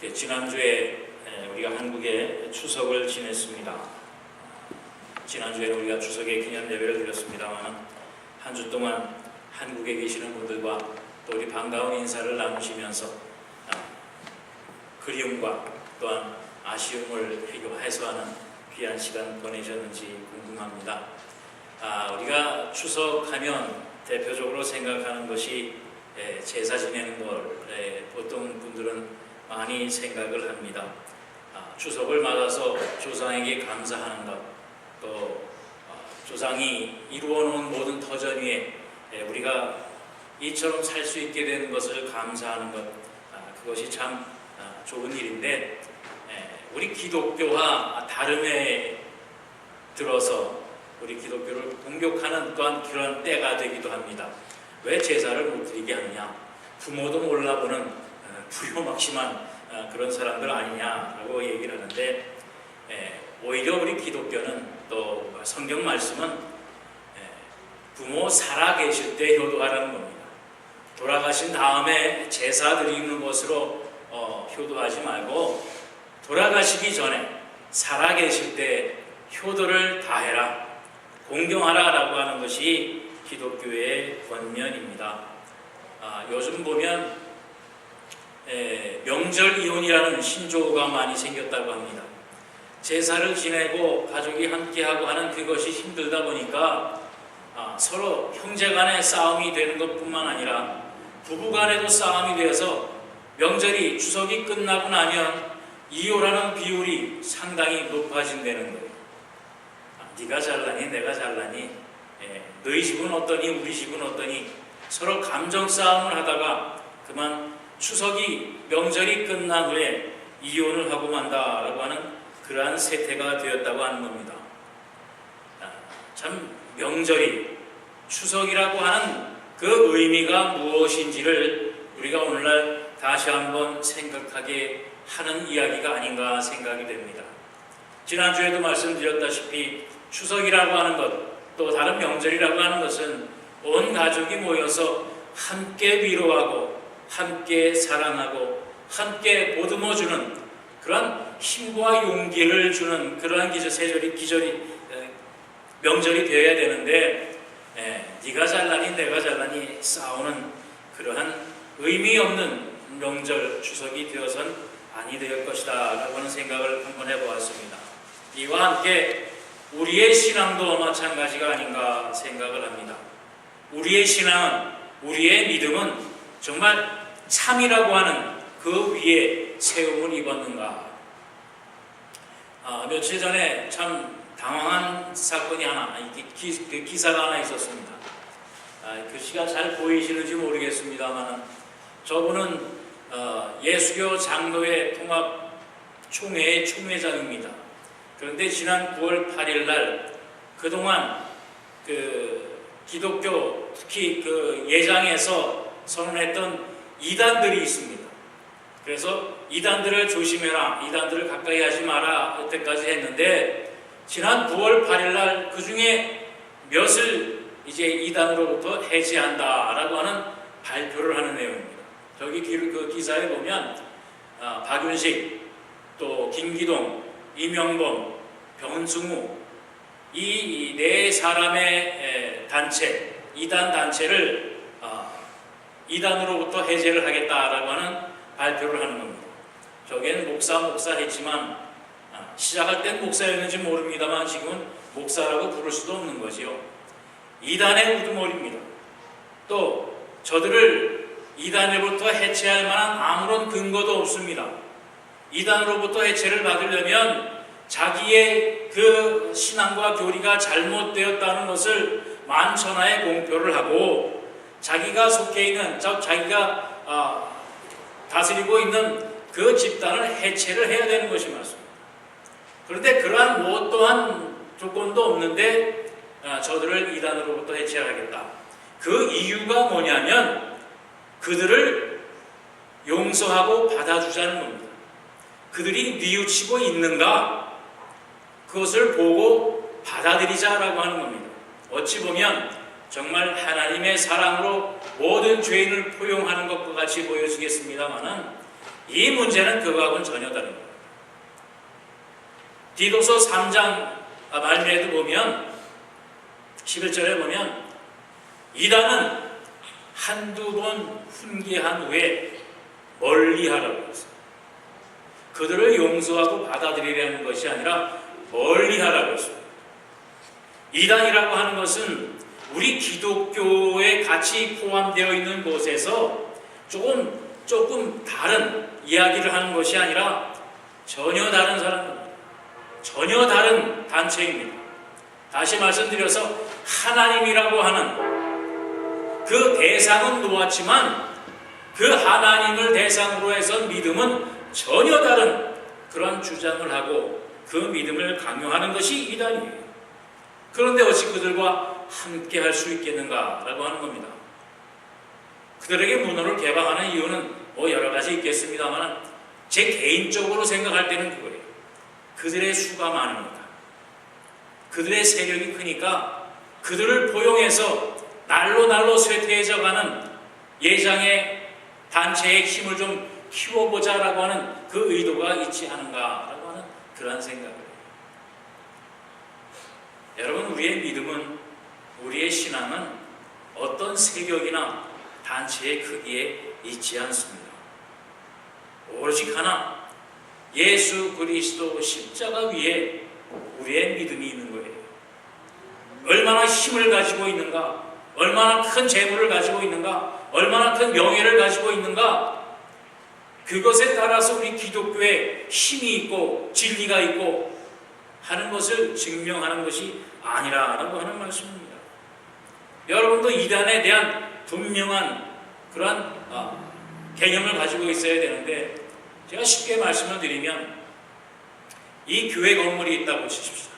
지난주에 우리가 한국에 추석을 지냈습니다. 지난주에는 우리가 추석의 기념 예배를 드렸습니다만 한 주 동안 한국에 계시는 분들과 또 우리 반가운 인사를 나누시면서 그리움과 또한 아쉬움을 해소하는 귀한 시간 보내셨는지 궁금합니다. 우리가 추석하면 대표적으로 생각하는 것이 제사 지내는 걸 보통 분들은 많이 생각을 합니다. 추석을 맞아서 조상에게 감사하는 것, 또 조상이 이루어 놓은 모든 터전 위에 우리가 이처럼 살 수 있게 되는 것을 감사하는 것, 그것이 참 좋은 일인데 우리 기독교와 다름에 들어서 우리 기독교를 공격하는 또한 그런 때가 되기도 합니다. 왜 제사를 못 드리게 하느냐? 부모도 몰라보는 부요막심한 그런 사람들 아니냐라고 얘기를 하는데 오히려 우리 기독교는 또 성경 말씀은 부모 살아계실 때 효도하라는 겁니다. 돌아가신 다음에 제사 드리는 것으로 효도하지 말고 돌아가시기 전에 살아계실 때 효도를 다해라, 공경하라라고 하는 것이 기독교의 권면입니다. 요즘 보면 명절 이혼이라는 신조어가 많이 생겼다고 합니다. 제사를 지내고 가족이 함께하고 하는 그것이 힘들다 보니까 서로 형제간의 싸움이 되는 것뿐만 아니라 부부간에도 싸움이 되어서 명절이 추석이 끝나고 나면 이혼하는 비율이 상당히 높아진다는 거예요. 네가 잘나니 내가 잘나니, 너희 집은 어떠니 우리 집은 어떠니, 서로 감정 싸움을 하다가 그만 추석이 명절이 끝난 후에 이혼을 하고 만다라고 하는 그러한 세태가 되었다고 하는 겁니다. 참 명절이, 추석이라고 하는 그 의미가 무엇인지를 우리가 오늘날 다시 한번 생각하게 하는 이야기가 아닌가 생각이 됩니다. 지난주에도 말씀드렸다시피 추석이라고 하는 것, 또 다른 명절이라고 하는 것은 온 가족이 모여서 함께 위로하고 함께 사랑하고 함께 보듬어주는 그런 힘과 용기를 주는 그러한 명절이 되어야 되는데 네가 잘나니 내가 잘나니 싸우는 그러한 의미 없는 명절 추석이 되어선 아니 될 것이다 라고 하는 생각을 한번 해보았습니다. 이와 함께 우리의 신앙도 마찬가지가 아닌가 생각을 합니다. 우리의 신앙은, 우리의 믿음은 정말 참이라고 하는 그 위에 세움을 입었는가? 며칠 전에 참 당황한 사건이 하나, 기사가 하나 있었습니다. 글씨가 잘 보이시는지 모르겠습니다만 저분은 예수교 장로회 통합 총회의 총회장입니다. 그런데 지난 9월 8일 날 그동안 기독교, 특히 예장에서 선언했던 이단들이 있습니다. 그래서 이단들을 조심해라, 이단들을 가까이 하지 마라 여태까지 했는데 지난 9월 8일 날 그 중에 몇을 이제 이단으로부터 해제한다라고 하는 발표를 하는 내용입니다. 저기 그 기사에 보면 박윤식, 또 김기동, 이명범, 변승우 이 네 사람의 단체, 이단 단체를 이단으로부터 해제를 하겠다라고 하는 발표를 하는 겁니다. 저기엔 목사 했지만 시작할 땐 목사였는지 모릅니다만 지금은 목사라고 부를 수도 없는 거지요. 이단의 우두머리입니다. 또 저들을 이단으로부터 해체할 만한 아무런 근거도 없습니다. 이단으로부터 해체를 받으려면 자기의 그 신앙과 교리가 잘못되었다는 것을 만천하에 공표를 하고 자기가 속해 있는, 자기가 다스리고 있는 그 집단을 해체를 해야 되는 것이 맞습니다. 그런데 그러한 무엇 또한 조건도 없는데 저들을 이단으로부터 해체하겠다. 그 이유가 뭐냐면 그들을 용서하고 받아주자는 겁니다. 그들이 뉘우치고 있는가 그것을 보고 받아들이자라고 하는 겁니다. 어찌 보면 정말 하나님의 사랑으로 모든 죄인을 포용하는 것과 같이 보여지겠습니다만은 이 문제는 그거하고는 전혀 다른 거예요. 디도서 3장 말미에도 보면 11절에 보면 이단은 한두 번 훈계한 후에 멀리하라고 했어요. 그들을 용서하고 받아들이려는 것이 아니라 멀리하라고 했어요. 이단이라고 하는 것은 우리 기독교에 같이 포함되어 있는 곳에서 조금 다른 이야기를 하는 것이 아니라 전혀 다른 사람입니다. 전혀 다른 단체입니다. 다시 말씀드려서 하나님이라고 하는 그 대상은 놓았지만 그 하나님을 대상으로 해서 믿음은 전혀 다른 그런 주장을 하고 그 믿음을 강요하는 것이 이단이에요. 그런데 어찌 그들과 함께 할 수 있겠는가라고 하는 겁니다. 그들에게 문호를 개방하는 이유는 여러 가지 있겠습니다만 제 개인적으로 생각할 때는 그거예요. 그들의 수가 많으니까, 그들의 세력이 크니까 그들을 포용해서 날로 쇠퇴해져가는 예장의 단체의 힘을 좀 키워보자라고 하는 그 의도가 있지 않은가라고 하는 그러한 생각을 해요. 여러분, 우리의 믿음은, 우리의 신앙은 어떤 세력이나 단체의 크기에 있지 않습니다. 오로지 하나, 예수 그리스도 십자가 위에 우리의 믿음이 있는 거예요. 얼마나 힘을 가지고 있는가, 얼마나 큰 재물을 가지고 있는가, 얼마나 큰 명예를 가지고 있는가, 그것에 따라서 우리 기독교에 힘이 있고 진리가 있고 하는 것을 증명하는 것이 아니라라고 하는 말씀입니다. 여러분도 이단에 대한 분명한 그러한 개념을 가지고 있어야 되는데, 제가 쉽게 말씀을 드리면 이 교회 건물이 있다고 치십시다.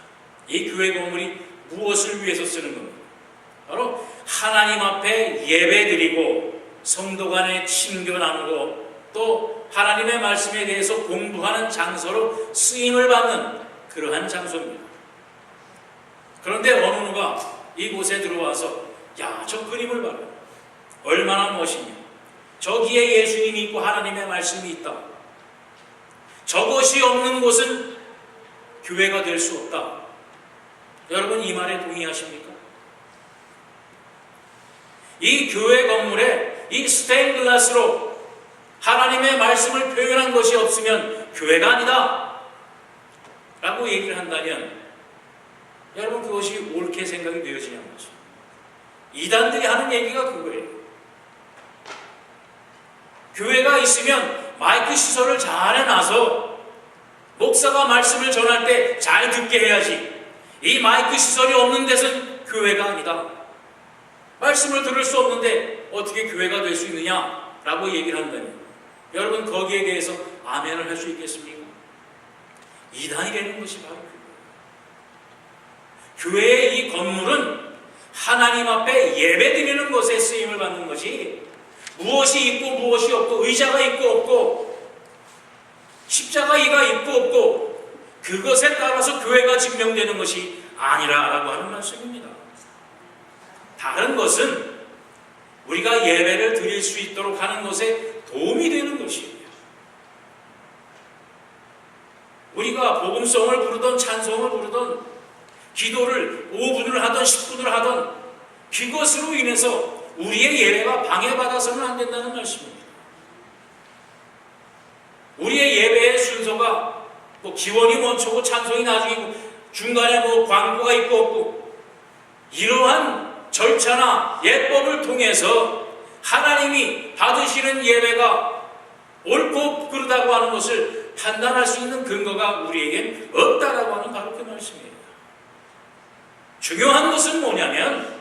이 교회 건물이 무엇을 위해서 쓰는 겁니까? 바로 하나님 앞에 예배드리고 성도 간에 친교 나누고 또 하나님의 말씀에 대해서 공부하는 장소로 쓰임을 받는 그러한 장소입니다. 그런데 어느 누가 이곳에 들어와서 저 그림을 봐라, 얼마나 멋있냐, 저기에 예수님이 있고 하나님의 말씀이 있다, 저것이 없는 곳은 교회가 될 수 없다. 여러분, 이 말에 동의하십니까? 이 교회 건물에 이 스테인글라스로 하나님의 말씀을 표현한 것이 없으면 교회가 아니다 라고 얘기를 한다면 여러분, 그것이 옳게 생각이 되어지냐는 거죠. 이단들이 하는 얘기가 그거예요. 교회가 있으면 마이크 시설을 잘 해놔서 목사가 말씀을 전할 때 잘 듣게 해야지, 이 마이크 시설이 없는 데서는 교회가 아니다, 말씀을 들을 수 없는데 어떻게 교회가 될 수 있느냐라고 얘기를 한다면 여러분, 거기에 대해서 아멘을 할 수 있겠습니까? 이단이 되는 것이 바로 그거예요. 교회의 이 건물은 하나님 앞에 예배드리는 것에 쓰임을 받는 것이, 무엇이 있고 무엇이 없고, 의자가 있고 없고, 십자가가 있고 없고, 그것에 따라서 교회가 증명되는 것이 아니라라고 하는 말씀입니다. 다른 것은 우리가 예배를 드릴 수 있도록 하는 것에 도움이 되는 것이에요. 우리가 복음성을 부르던 찬송을 부르던 기도를 5분을 하던 10분을 하던 그것으로 인해서 우리의 예배가 방해받아서는 안 된다는 말씀입니다. 우리의 예배의 순서가 기원이 먼저고 찬송이 나중이고 중간에 광고가 있고 없고, 이러한 절차나 예법을 통해서 하나님이 받으시는 예배가 옳고 그르다고 하는 것을 판단할 수 있는 근거가 우리에겐 없다라고 하는 바로 그 말씀이에요. 중요한 것은 뭐냐면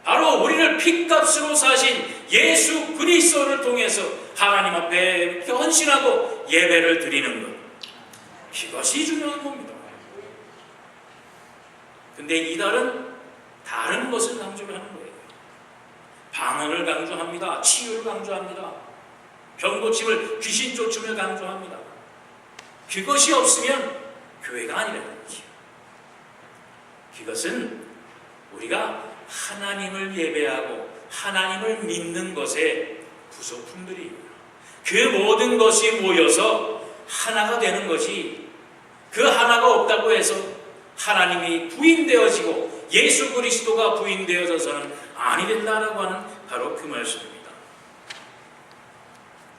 바로 우리를 핏값으로 사신 예수 그리스도를 통해서 하나님 앞에 헌신하고 예배를 드리는 것, 이것이 중요한 겁니다. 근데 이달은 다른 것을 강조를 하는 거예요. 방언을 강조합니다. 치유를 강조합니다. 병고침을, 귀신 쫓음을 강조합니다. 그것이 없으면 교회가 아니라는 거죠. 그것은 우리가 하나님을 예배하고 하나님을 믿는 것의 부속품들이에요. 그 모든 것이 모여서 하나가 되는 것이, 그 하나가 없다고 해서 하나님이 부인되어지고 예수 그리스도가 부인되어져서는 아니 된다라고 하는 바로 그 말씀입니다.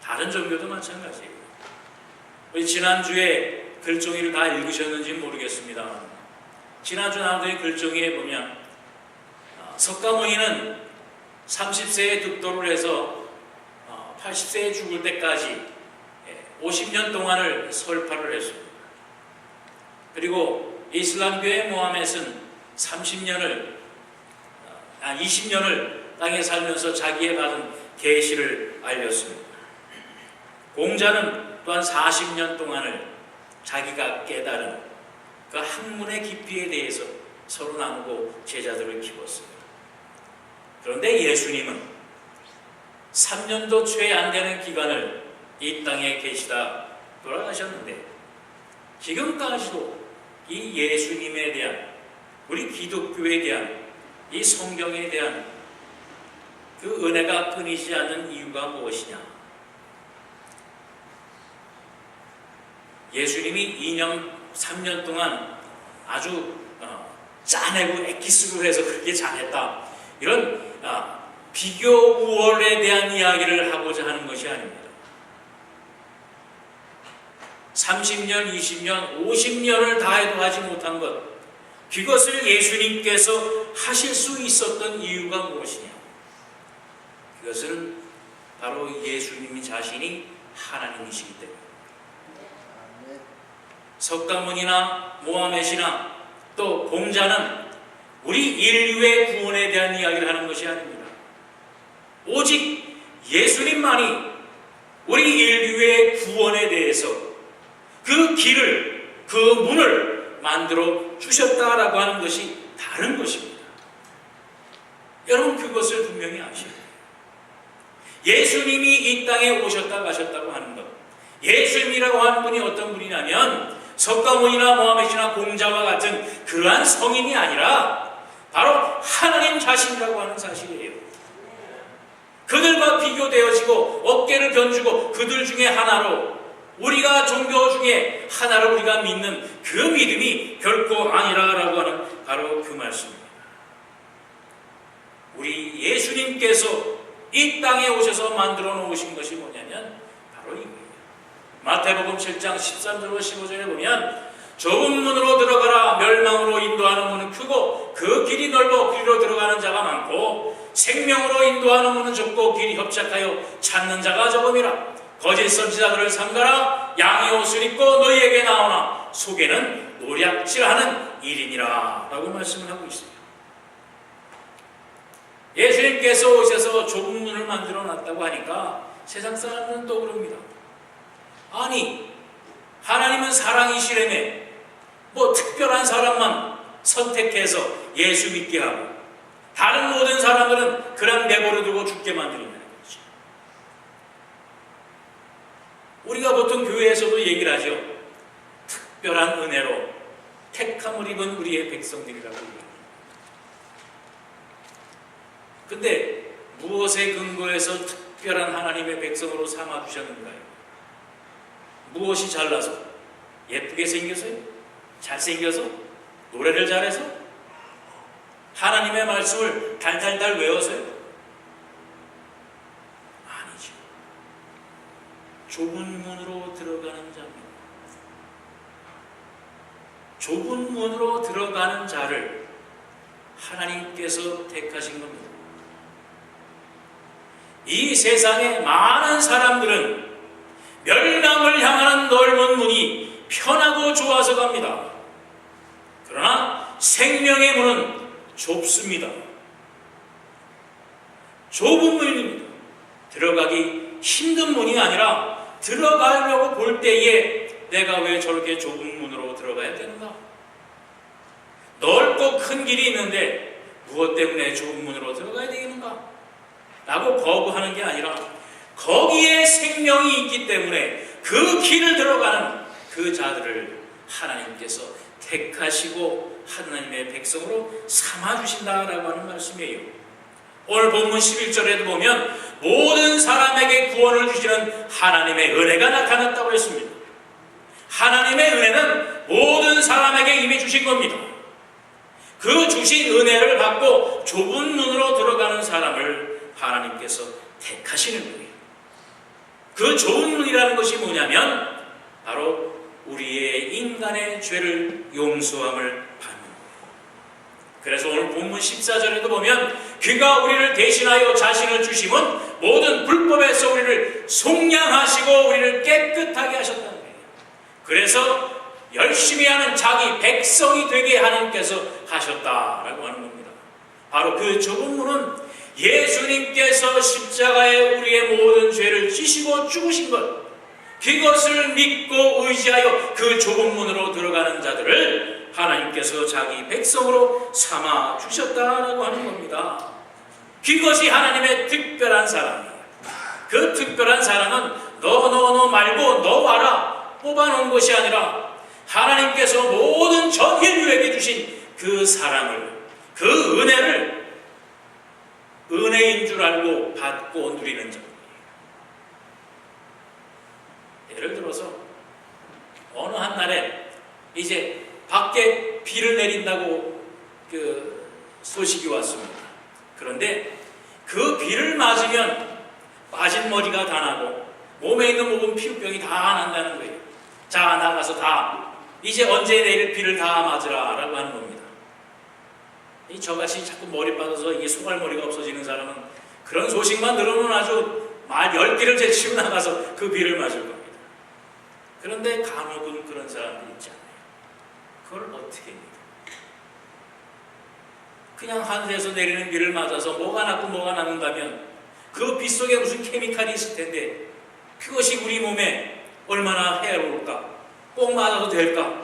다른 종교도 마찬가지예요. 우리 지난주에 글종이를 다 읽으셨는지 모르겠습니다. 지난주 나오던 글종이에 보면 석가모니는 30세에 득도를 해서 80세에 죽을 때까지 50년 동안을 설파를 했습니다. 그리고 이슬람교의 모하멧은 20년을 땅에 살면서 자기의 받은 계시를 알렸습니다. 공자는 또한 40년 동안을 자기가 깨달은 그 학문의 깊이에 대해서 서로 나누고 제자들을 키웠습니다. 그런데 예수님은 3년도 채 안 되는 기간을 이 땅에 계시다 돌아가셨는데, 지금까지도 이 예수님에 대한, 우리 기독교에 대한, 이 성경에 대한 그 은혜가 끊이지 않는 이유가 무엇이냐? 예수님이 3년 동안 아주 짜내고 엑기스로 해서 그렇게 잘했다, 이런 비교 우월에 대한 이야기를 하고자 하는 것이 아닙니다. 30년, 20년, 50년을 다해도 하지 못한 것, 그것을 예수님께서 하실 수 있었던 이유가 무엇이냐? 그것은 바로 예수님 자신이 하나님이시기 때문입니다. 석가모니나 모하멧이나 또 공자는 우리 인류의 구원에 대한 이야기를 하는 것이 아닙니다. 오직 예수님만이 우리 인류의 구원에 대해서 그 길을, 그 문을 만들어 주셨다라고 하는 것이 다른 것입니다. 여러분, 그것을 분명히 아셔야 돼요. 예수님이 이 땅에 오셨다 가셨다고 하는 것, 예수님이라고 하는 분이 어떤 분이냐면 석가모니나 모하멧이나 공자와 같은 그러한 성인이 아니라 바로 하나님 자신이라고 하는 사실이에요. 그들과 비교되어지고 어깨를 견주고 그들 중에 하나로, 우리가 종교 중에 하나를 우리가 믿는 그 믿음이 결코 아니라라고 하는 바로 그 말씀입니다. 우리 예수님께서 이 땅에 오셔서 만들어 놓으신 것이 뭐냐면 바로 이거예요. 마태복음 7장 13절로 15절에 보면 좁은 문으로 들어가라, 멸망으로 인도하는 문은 크고 그 길이 넓어 그리로 들어가는 자가 많고 생명으로 인도하는 문은 좁고 길이 협착하여 찾는 자가 적음이라. 거짓 선지자들을 삼가라. 양의 옷을 입고 너희에게 나오나 속에는 노략질하는 일이니라 라고 말씀을 하고 있습니다. 예수님께서 오셔서 좁은 문을 만들어 놨다고 하니까 세상 사람들은 또 그럽니다. 아니, 하나님은 사랑이시라며 뭐 특별한 사람만 선택해서 예수 믿게 하고 다른 모든 사람들은 그냥 내버려 두고 죽게 만들어내는 거죠. 우리가 보통 교회에서도 얘기를 하죠. 특별한 은혜로 택함을 입은 우리의 백성들이라고 얘기합니다. 근데 무엇에 근거해서 특별한 하나님의 백성으로 삼아주셨는가요? 무엇이 잘나서? 예쁘게 생겨서요? 잘생겨서? 노래를 잘해서? 하나님의 말씀을 달달달 외워서요? 아니죠. 좁은 문으로 들어가는 자입니다. 좁은 문으로 들어가는 자를 하나님께서 택하신 겁니다. 이 세상의 많은 사람들은 멸망을 향하는 넓은 문이 편하고 좋아서 갑니다. 그러나 생명의 문은 좁습니다. 좁은 문입니다. 들어가기 힘든 문이 아니라 들어가려고 볼 때에 내가 왜 저렇게 좁은 문으로 들어가야 되는가? 넓고 큰 길이 있는데 무엇 때문에 좁은 문으로 들어가야 되겠는가? 라고 거부하는 게 아니라 거기에 생명이 있기 때문에 그 길을 들어가는 그 자들을 하나님께서 택하시고 하나님의 백성으로 삼아주신다라고 하는 말씀이에요. 오늘 본문 11절에도 보면 모든 사람에게 구원을 주시는 하나님의 은혜가 나타났다고 했습니다. 하나님의 은혜는 모든 사람에게 이미 주신 겁니다. 그 주신 은혜를 받고 좁은 눈으로 들어가는 사람을 하나님께서 택하시는 거예요. 그 좁은 눈이라는 것이 뭐냐면 바로 우리의 인간의 죄를 용서함을 받는 거예요. 그래서 오늘 본문 14절에도 보면 그가 우리를 대신하여 자신을 주심은 모든 불법에서 우리를 속량하시고 우리를 깨끗하게 하셨다는 거예요. 그래서 열심히 하는 자기 백성이 되게 하나님께서 하셨다라고 하는 겁니다. 바로 그 좁은 문은 예수님께서 십자가에 우리의 모든 죄를 지시고 죽으신 것, 그것을 믿고 의지하여 그 좁은 문으로 들어가는 자들을 하나님께서 자기 백성으로 삼아 주셨다라고 하는 겁니다. 그것이 하나님의 특별한 사랑이에요. 그 특별한 사랑은 너 말고 너 와라 뽑아놓은 것이 아니라 하나님께서 모든 전 인류에게 주신 그 사랑을, 그 은혜를 은혜인 줄 알고 받고 누리는 자입니다. 예를 들어서 어느 한 날에 이제 밖에 비를 내린다고 그 소식이 왔습니다. 그런데 그 비를 맞으면 빠진 머리가 다 나고 몸에 있는 모든 피부병이 다 난다는 거예요. 자, 나가서 다 이제 언제 내릴 비를 다 맞으라 라고 하는 겁니다. 저같이 자꾸 머리 빠져서 이게 소갈머리가 없어지는 사람은 그런 소식만 들으면 아주 말 10개를 제치고 나가서 그 비를 맞을 겁니다. 그런데 간혹은 그런 사람들이 있지 않아요. 그걸 어떻게 합니까? 그냥 하늘에서 내리는 비를 맞아서 뭐가 낫고 뭐가 낫는다면 그 비 속에 무슨 케미칼이 있을 텐데 그것이 우리 몸에 얼마나 해로울까? 꼭 맞아도 될까?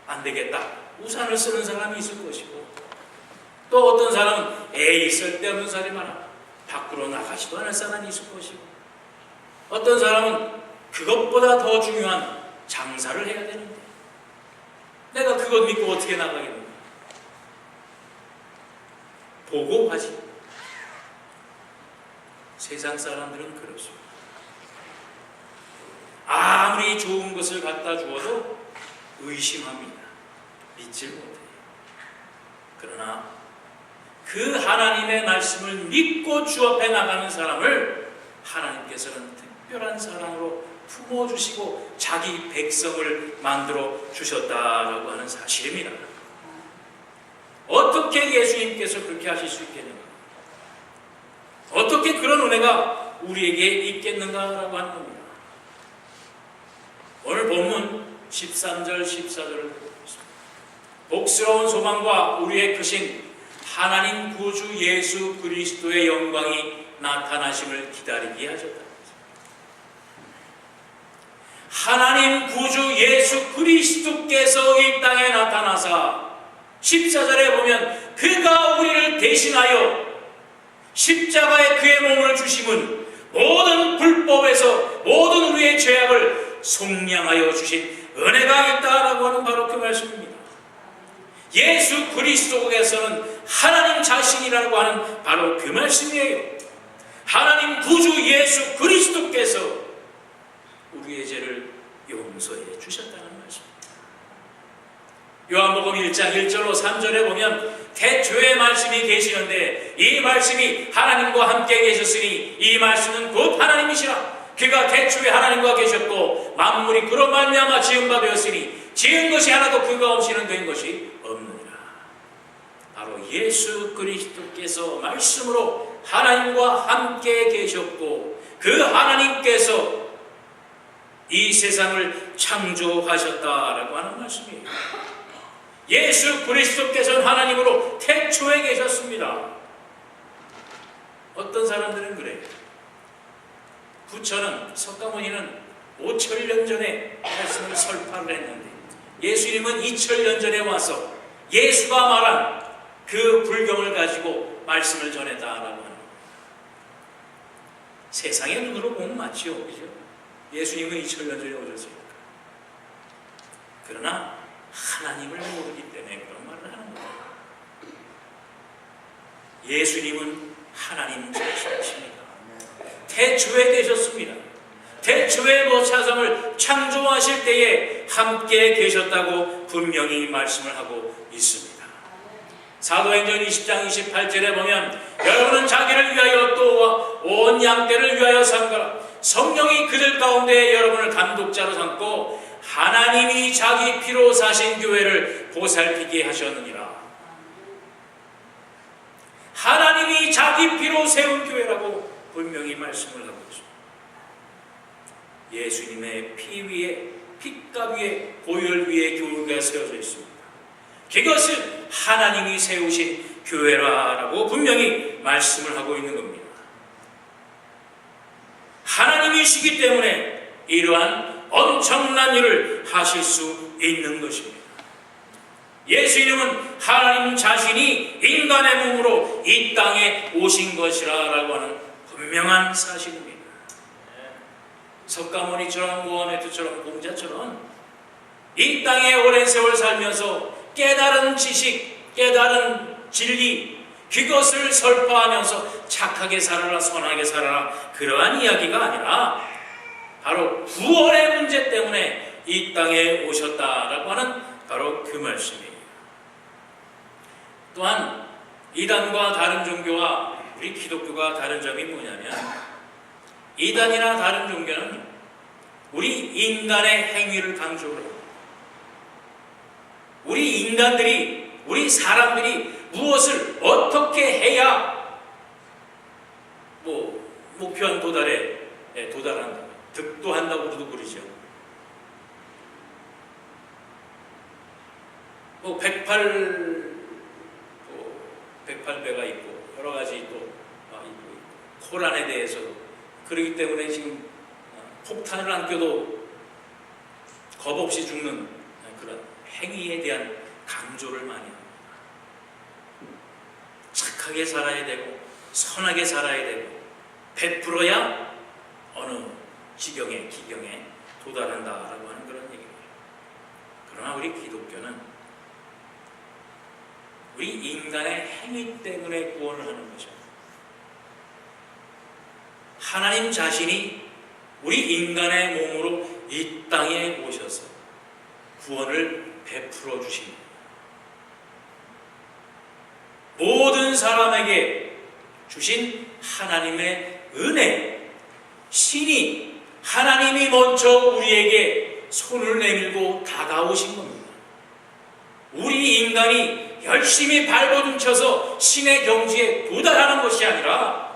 안 되겠다. 우산을 쓰는 사람이 있을 것이고 또 어떤 사람은 에이 쓸데없는 소리 마라. 밖으로 나가지도 않을 사람이 있을 것이고 어떤 사람은 그것보다 더 중요한 장사를 해야 되는데 내가 그것 믿고 어떻게 나가겠는가? 보고 하지. 세상 사람들은 그렇습니다. 아무리 좋은 것을 갖다 주어도 의심합니다. 믿질 못해요. 그러나 그 하나님의 말씀을 믿고 주 앞에 나가는 사람을 하나님께서는 특별한 사랑으로 품어주시고 자기 백성을 만들어 주셨다라고 하는 사실입니다. 어떻게 예수님께서 그렇게 하실 수 있겠는가? 어떻게 그런 은혜가 우리에게 있겠는가라고 하는 겁니다. 오늘 본문 13절 14절을 보고 있습니다. 복스러운 소망과 우리의 크신 하나님 구주 예수 그리스도의 영광이 나타나심을 기다리게 하셨다. 하나님 구주 예수 그리스도께서 이 땅에 나타나사 14절에 보면 그가 우리를 대신하여 십자가에 그의 몸을 주심은 모든 불법에서 모든 우리의 죄악을 속량하여 주신 은혜가 있다라고 하는 바로 그 말씀입니다. 예수 그리스도께서는 하나님 자신이라고 하는 바로 그 말씀이에요. 하나님 구주 예수 그리스도께서 우리의 죄를 용서해 주셨다는 말씀입니다. 요한복음 1장 1절로 3절에 보면 태초에 말씀이 계시는데 이 말씀이 하나님과 함께 계셨으니 이 말씀은 곧 하나님이시라. 그가 태초에 하나님과 계셨고 만물이 그로 말미암아 지은 바 되었으니 지은 것이 하나도 그가 없이는 된 것이 없느니라. 바로 예수 그리스도께서 말씀으로 하나님과 함께 계셨고 그 하나님께서 이 세상을 창조하셨다라고 하는 말씀이에요. 예수 그리스도께서는 하나님으로 태초에 계셨습니다. 어떤 사람들은 그래요. 부처는 석가모니는 5,000년 전에 말씀을 설파를 했는데 예수님은 2,000년 전에 와서 예수가 말한 그 불경을 가지고 말씀을 전했다라고 하는 거예요. 세상의 눈으로 보면 맞지요, 그죠? 예수님은 2,000년 전에 오셨으니까. 그러나 하나님을 모르기 때문에 그런 말을 하는 거예요. 예수님은 하나님 자신이십니다. 태초에 계셨습니다. 태초에 모차성을 창조하실 때에 함께 계셨다고 분명히 말씀을 하고 있습니다. 사도행전 20장 28절에 보면 여러분은 자기를 위하여 또 온 양떼를 위하여 삼가라. 성령이 그들 가운데 여러분을 감독자로 삼고 하나님이 자기 피로 사신 교회를 보살피게 하셨느니라. 하나님이 자기 피로 세운 교회라고 분명히 말씀을 하고 있습니다. 예수님의 피 위에, 피값 위에, 보혈 위에 교회가 세워져 있습니다. 그것을 하나님이 세우신 교회라고 분명히 말씀을 하고 있는 겁니다. 하나님이시기 때문에 이러한 엄청난 일을 하실 수 있는 것입니다. 예수님은 하나님 자신이 인간의 몸으로 이 땅에 오신 것이라고 하는 분명한 사실입니다. 석가모니처럼 모하메드처럼 공자처럼 이 땅에 오랜 세월 살면서 깨달은 지식, 깨달은 진리, 그것을 설파하면서 착하게 살아라, 선하게 살아라, 그러한 이야기가 아니라 바로 구원의 문제 때문에 이 땅에 오셨다라고 하는 바로 그 말씀이에요. 또한 이단과 다른 종교와 우리 기독교가 다른 점이 뭐냐면, 이단이나 다른 종교는 우리 인간의 행위를 강조를 합니다. 우리 인간들이, 우리 사람들이 무엇을 어떻게 해야 목표한 도달에 도달한다, 득도한다고도 그러죠. 108배가 있고 여러 가지 또 있고 코란에 대해서도 그렇기 때문에 지금 폭탄을 안 껴도 겁 없이 죽는 그런 행위에 대한 강조를 많이 합니다. 착하게 살아야 되고 선하게 살아야 되고 베풀어야 어느 지경에 기경에 도달한다라고 하는 그런 얘기입니다. 그러나 우리 기독교는 우리 인간의 행위 때문에 구원을 하는 거죠. 하나님 자신이 우리 인간의 몸으로 이 땅에 오셔서 구원을 베풀어 주십니다. 모든 사람에게 주신 하나님의 은혜, 신이 하나님이 먼저 우리에게 손을 내밀고 다가오신 겁니다. 우리 인간이 열심히 발버둥쳐서 신의 경지에 도달하는 것이 아니라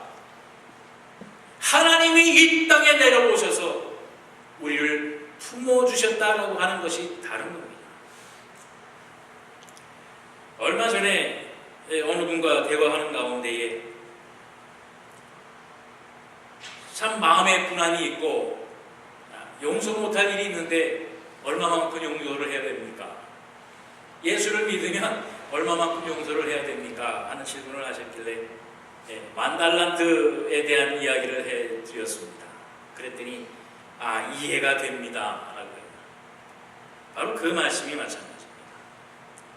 하나님이 이 땅에 내려오셔서 우리를 품어주셨다라고 하는 것이 다른 겁니다. 얼마 전에 어느 분과 대화하는 가운데에 참 마음에 불안이 있고 용서 못할 일이 있는데 얼마만큼 용서를 해야 됩니까? 예수를 믿으면 얼마만큼 용서를 해야 됩니까? 하는 질문을 하셨길래 10,000달란트에 대한 이야기를 해드렸습니다. 그랬더니 이해가 됩니다 라고 해요. 바로 그 말씀이 마찬가지입니다.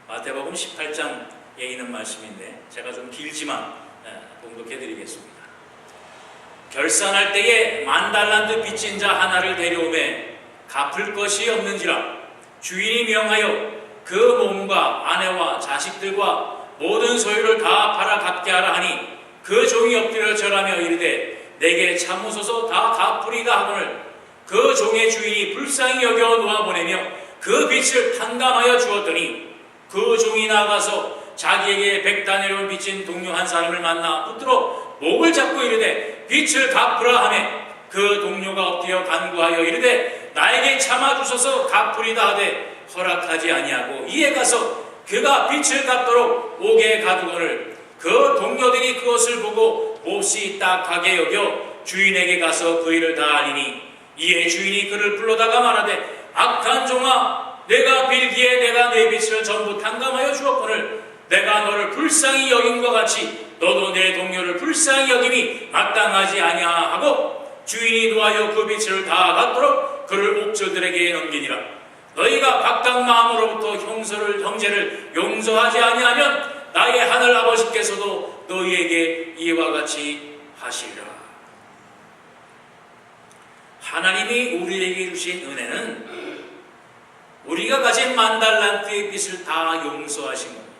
마태복음 18장에 있는 말씀인데 제가 좀 길지만 봉독해드리겠습니다. 결산할 때에 10,000달란트 빚진 자 하나를 데려오매 갚을 것이 없는지라 주인이 명하여 그 몸과 아내와 자식들과 모든 소유를 다 팔아 갚게 하라 하니 그 종이 엎드려 절하며 이르되 내게 참으소서 다 갚으리다 하거늘 그 종의 주인이 불쌍히 여겨 놓아보내며 그 빚을 탕감하여 주었더니 그 종이 나가서 자기에게 100다네를 빚진 동료 한 사람을 만나 붙들어 목을 잡고 이르되 빚을 갚으라 하매 그 동료가 엎드려 간구하여 이르되 나에게 참아주소서 갚으리다 하되 허락하지 아니하고 이에 가서 그가 빚을 갚도록 옥에 가두거늘 그 동료들이 그것을 보고 몹시 딱하게 여겨 주인에게 가서 그 일을 다 알리니 이에 주인이 그를 불러다가 말하되 악한 종아 내가 빌기에 내가 내 빚을 전부 탕감하여 주었거늘 내가 너를 불쌍히 여김과 같이 너도 내 동료를 불쌍히 여김이 마땅하지 아니하고 주인이 노하여 그 빚을 다 갚도록 그를 옥저들에게 넘기니라. 너희가 각각 마음으로부터 형제를 용서하지 아니하면 나의 하늘 아버지께서도 너희에게 이와 같이 하시리라. 하나님이 우리에게 주신 은혜는 우리가 가진 10,000달란트의 빚을 다 용서하신 겁니다.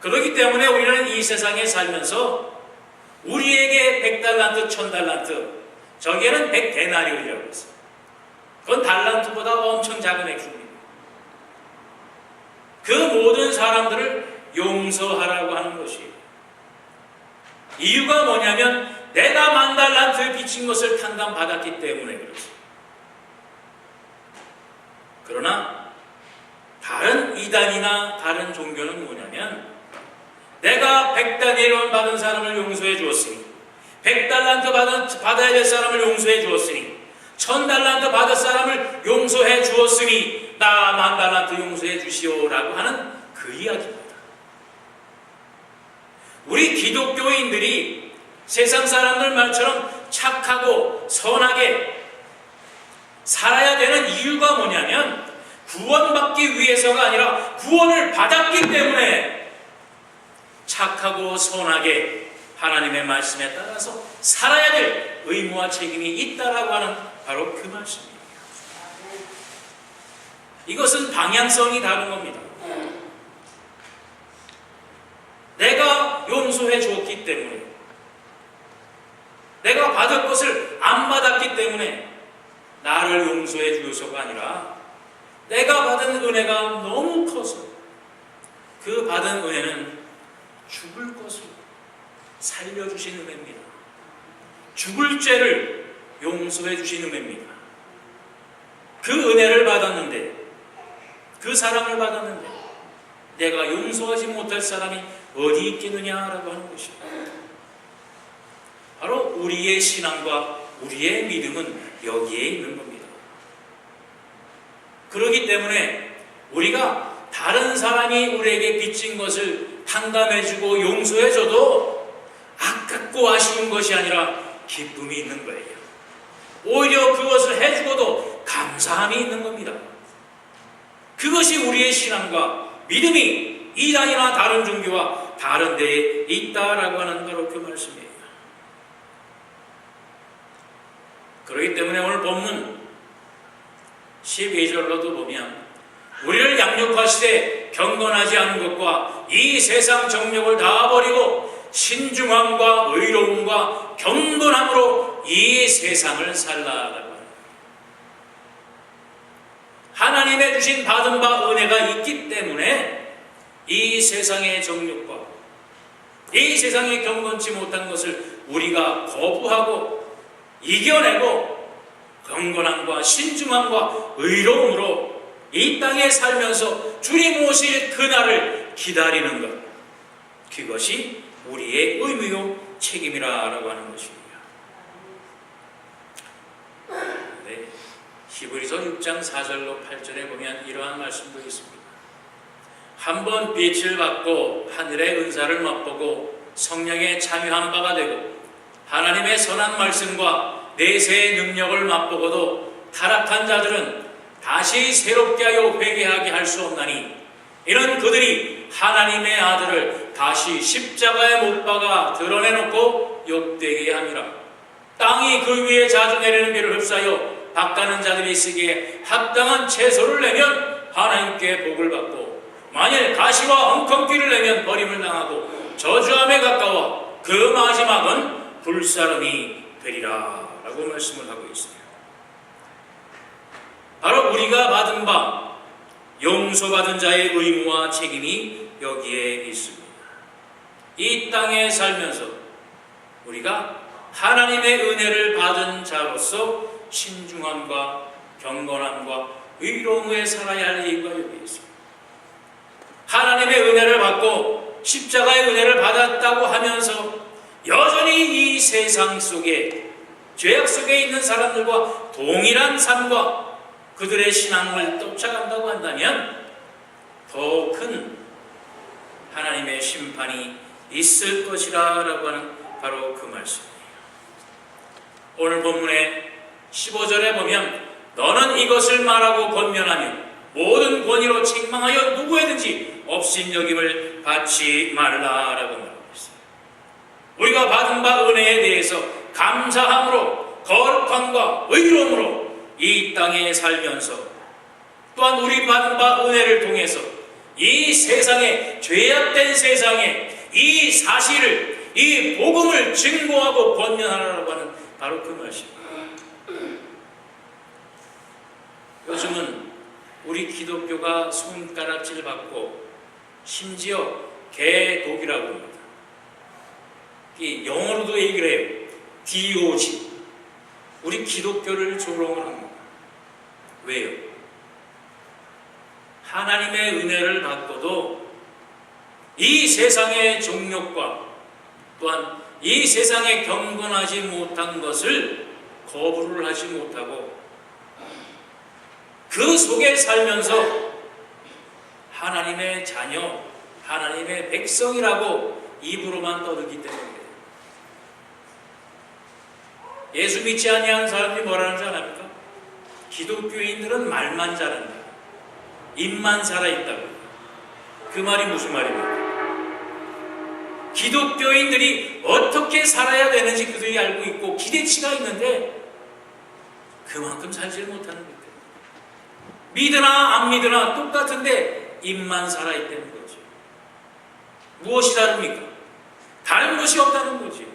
그렇기 때문에 우리는 이 세상에 살면서 우리에게 100달란트, 1000달란트, 저기에는 100데나리온이라고 했어요. 그건 달란트보다 엄청 작은 액수입니다. 그 모든 사람들을 용서하라고 하는 것이에요. 이유가 뭐냐면 내가 10,000달란트를 빚진 것을 탕감받았기 때문에 그렇지. 그러나 다른 이단이나 다른 종교는 뭐냐면 내가 100데나리온 받은 사람을 용서해 주었으니 100달란트 받아야 될 사람을 용서해 주었으니 1000달란트 받을 사람을 용서해 주었으니 나 10,000달란트 용서해 주시오라고 하는 그 이야기입니다. 우리 기독교인들이 세상 사람들 말처럼 착하고 선하게 살아야 되는 이유가 뭐냐면 구원받기 위해서가 아니라 구원을 받았기 때문에 착하고 선하게 하나님의 말씀에 따라서 살아야 될 의무와 책임이 있다라고 하는 바로 그 말씀입니다. 이것은 방향성이 다른 겁니다. 내가 용서해 주었기 때문에, 내가 받을 것을 안 받았기 때문에 나를 용서해 주어서가 아니라 내가 받은 은혜가 너무 커서 그 받은 은혜는 죽을 것을 살려주신 은혜입니다. 죽을 죄를 용서해 주신 은혜입니다. 그 은혜를 받았는데, 그 사랑을 받았는데 내가 용서하지 못할 사람이 어디 있겠느냐라고 하는 것입니다. 바로 우리의 신앙과 우리의 믿음은 여기에 있는 겁니다. 그렇기 때문에 우리가 다른 사람이 우리에게 빚진 것을 탕감해주고 용서해줘도 아깝고 아쉬운 것이 아니라 기쁨이 있는 거예요. 오히려 그것을 해주고도 감사함이 있는 겁니다. 그것이 우리의 신앙과 믿음이 이단이나 다른 종교와 다른 데에 있다라고 하는 바로 그 말씀이에요. 그렇기 때문에 오늘 본문 12절로도 보면 우리를 양육하시되 경건하지 않은 것과 이 세상 정욕을 다 버리고 신중함과 의로움과 경건함으로 이 세상을 살라라고 합니다. 하나님의 주신 받은 바 은혜가 있기 때문에 이 세상의 정욕과 이 세상에 경건치 못한 것을 우리가 거부하고 이겨내고 경건함과 신중함과 의로움으로 이 땅에 살면서 주님 오실 그날을 기다리는 것, 그것이 우리의 의무요 책임이라고 하는 것입니다. 네, 히브리서 6장 4절로 8절에 보면 이러한 말씀도 있습니다. 한번 빛을 받고 하늘의 은사를 맛보고 성령에 참여한 바가 되고 하나님의 선한 말씀과 내세의 능력을 맛보고도 타락한 자들은 다시 새롭게 하여 회개하게 할 수 없나니 이는 그들이 하나님의 아들을 다시 십자가에 못 박아 드러내놓고 욕되게 함이라. 땅이 그 위에 자주 내리는 비를 흡사하여 박가는 자들이 쓰기에 합당한 채소를 내면 하나님께 복을 받고 만일 가시와 엉겅퀴를 내면 버림을 당하고 저주함에 가까워 그 마지막은 불사름이 되리라 라고 말씀을 하고 있습니다. 바로 우리가 받은 바 용서받은 자의 의무와 책임이 여기에 있습니다. 이 땅에 살면서 우리가 하나님의 은혜를 받은 자로서 신중함과 경건함과 의로움에 살아야 할 이유가 여기 있습니다. 하나님의 은혜를 받고 십자가의 은혜를 받았다고 하면서 여전히 이 세상 속에 죄악 속에 있는 사람들과 동일한 삶과 그들의 신앙을 쫓아간다고 한다면 더 큰 하나님의 심판이 있을 것이라 라고 하는 바로 그 말씀이에요. 오늘 본문의 15절에 보면 너는 이것을 말하고 권면하며 모든 권위로 책망하여 누구에든지 업신여김을 받지 말라라고 말하고 있어요. 우리가 받은 바 은혜에 대해서 감사함으로 거룩함과 의로움으로 이 땅에 살면서 또한 우리 받은 바 은혜를 통해서 이 세상에, 죄악된 세상에 이 사실을, 이 복음을 증거하고 권면하라고 하는 바로 그 말씀입니다. 요즘은 우리 기독교가 손가락질 받고 심지어 개독이라고 합니다. 이 영어로도 얘기를 해요. DOG. 우리 기독교를 조롱을 합니다. 왜요? 하나님의 은혜를 받고도 이 세상의 정욕과 또한 이 세상에 경건하지 못한 것을 거부를 하지 못하고 그 속에 살면서 하나님의 자녀, 하나님의 백성이라고 입으로만 떠들기 때문에 예수 믿지 아니하는 사람들이 뭐라는 줄 아십니까? 기독교인들은 말만 잘한다. 입만 살아있다고. 그 말이 무슨 말입니까? 기독교인들이 어떻게 살아야 되는지 그들이 알고 있고 기대치가 있는데 그만큼 살지를 못하는 거예요. 믿으나 안 믿으나 똑같은데 입만 살아있다는 거죠. 무엇이 다릅니까? 다른 것이 없다는 거지.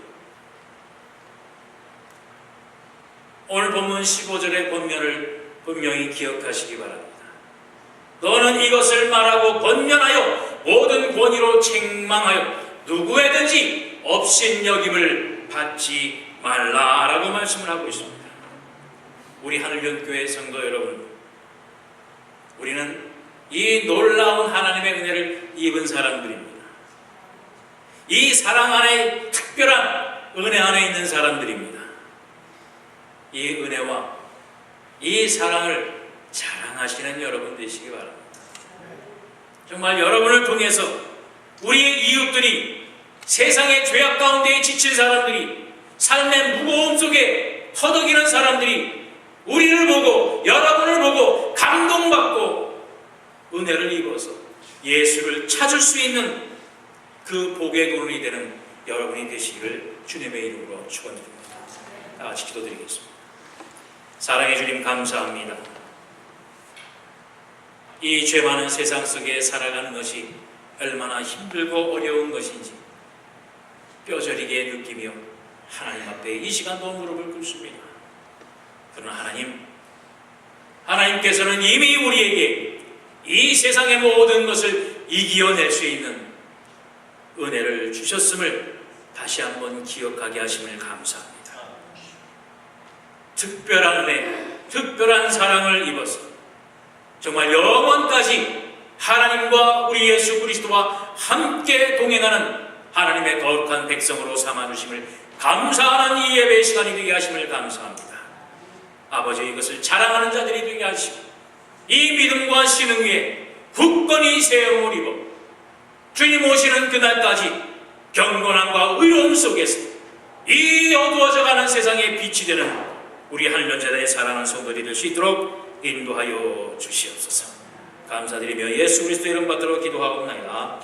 오늘 본문 15절의 권면을 분명히 기억하시기 바랍니다. 너는 이것을 말하고 권면하여 모든 권위로 책망하여 누구에든지 업신여김을 받지 말라라고 말씀을 하고 있습니다. 우리 하늘연교회 성도 여러분, 우리는 이 놀라운 하나님의 은혜를 입은 사람들입니다. 이 사랑 안에, 특별한 은혜 안에 있는 사람들입니다. 이 은혜와 이 사랑을 자랑하시는 여러분 되시기 바랍니다. 정말 여러분을 통해서 우리의 이웃들이, 세상의 죄악 가운데 지친 사람들이, 삶의 무거움 속에 허덕이는 사람들이 우리를 보고, 여러분을 보고 감동받고 은혜를 입어서 예수를 찾을 수 있는 그 복의 근원이 되는 여러분이 되시기를 주님의 이름으로 축원드립니다. 다 같이 기도드리겠습니다. 사랑해 주님 감사합니다. 이 죄 많은 세상 속에 살아가는 것이 얼마나 힘들고 어려운 것인지 뼈저리게 느끼며 하나님 앞에 이 시간도 무릎을 꿇습니다. 그러나 하나님께서는 이미 우리에게 이 세상의 모든 것을 이겨낼 수 있는 은혜를 주셨음을 다시 한번 기억하게 하심을 감사합니다. 특별한 은혜, 특별한 사랑을 입어서 정말 영원까지 하나님과 우리 예수 그리스도와 함께 동행하는 하나님의 거룩한 백성으로 삼아주심을 감사하는 이 예배의 시간이 되게 하심을 감사합니다. 아버지, 이것을 자랑하는 자들이 되게 하시고 이 믿음과 신앙 위에 굳건히 새 영을 입어 주님 오시는 그날까지 경건함과 의로움 속에서 이 어두워져가는 세상에 빛이 되는 우리 하늘연자들의 사랑하는 성도들이 될 수 있도록 인도하여 주시옵소서. 감사드리며 예수 그리스도 이름 받들어 기도하옵나이다.